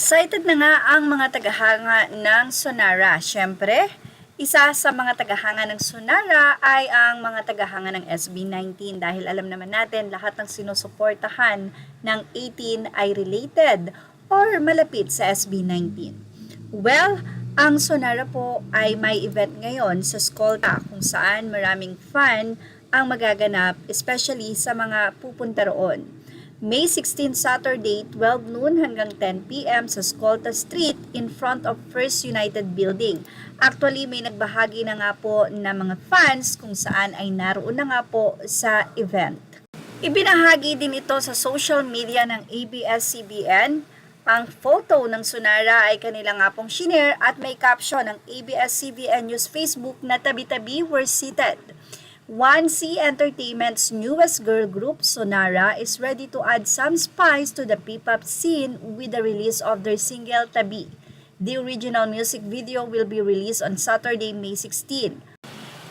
Excited na nga ang mga tagahanga ng Sonara. Siyempre, isa sa mga tagahanga ng Sonara ay ang mga tagahanga ng SB19 dahil alam naman natin lahat ng sinusuportahan ng 18 ay related or malapit sa SB19. Well, ang Sonara po ay may event ngayon sa Skolta kung saan maraming fan ang magaganap, especially sa mga pupunta roon. May 16 Saturday, 12 noon hanggang 10 p.m. sa Skolta Street in front of First United Building. Actually, may nagbahagi na nga po na mga fans kung saan ay naroon na nga po sa event. Ibinahagi din ito sa social media ng ABS-CBN. Ang photo ng Sonara ay kanila nga pong shinare at may caption ng ABS-CBN News Facebook na tabi-tabi were seated. 1C Entertainment's newest girl group, Sonara, is ready to add some spice to the P-pop scene with the release of their single, Tabi. The original music video will be released on Saturday, May 16.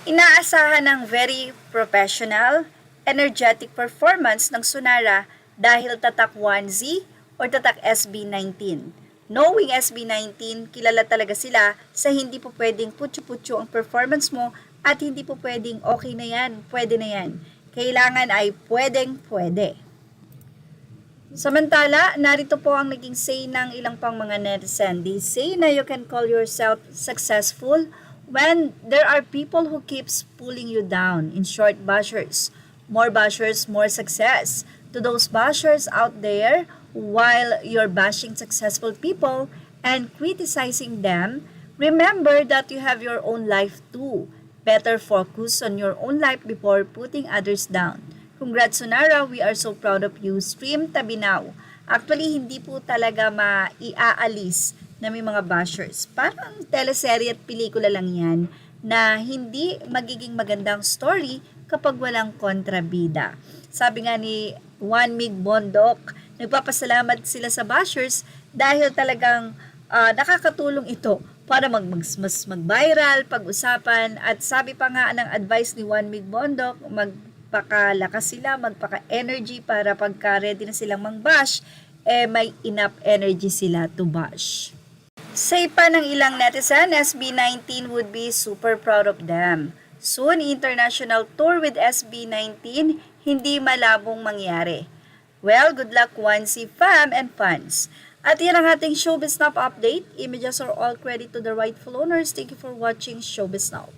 Inaasahan ng very professional, energetic performance ng Sonara dahil tatak 1Z or tatak SB19. Knowing SB19, kilala talaga sila sa hindi po pwedeng putyo-putyo ang performance mo at hindi po pwedeng okay na yan, pwede na yan. Kailangan ay pwedeng-pwede. Samantala, narito po ang naging say ng ilang pang mga netizen. They say na you can call yourself successful when there are people who keeps pulling you down. In short, bashers. More bashers, more success. To those bashers out there, while you're bashing successful people and criticizing them, remember that you have your own life too. Better focus on your own life before putting others down. Congrats, Sonara. We are so proud of you. Stream Tabi Now. Actually, hindi po talaga maiaalis na may mga bashers. Parang teleserye at pelikula lang yan na hindi magiging magandang story kapag walang kontrabida. Sabi nga ni Juan Mig Bondok, nagpapasalamat sila sa bashers dahil talagang nakakatulong ito para mas mag-viral, pag-usapan, at sabi pa nga ng advice ni Juan Mig Bondok, magpakalakas sila, magpaka-energy para pagka-ready na silang mang-bash, may enough energy sila to bash. Say pa ng ilang netizen, SB19 would be super proud of them. Soon, international tour with SB19, hindi malabong mangyari. Well, good luck 1C fam and fans. At yan ang ating Showbiz Now update. Images are all credit to the rightful owners. Thank you for watching Showbiz Now.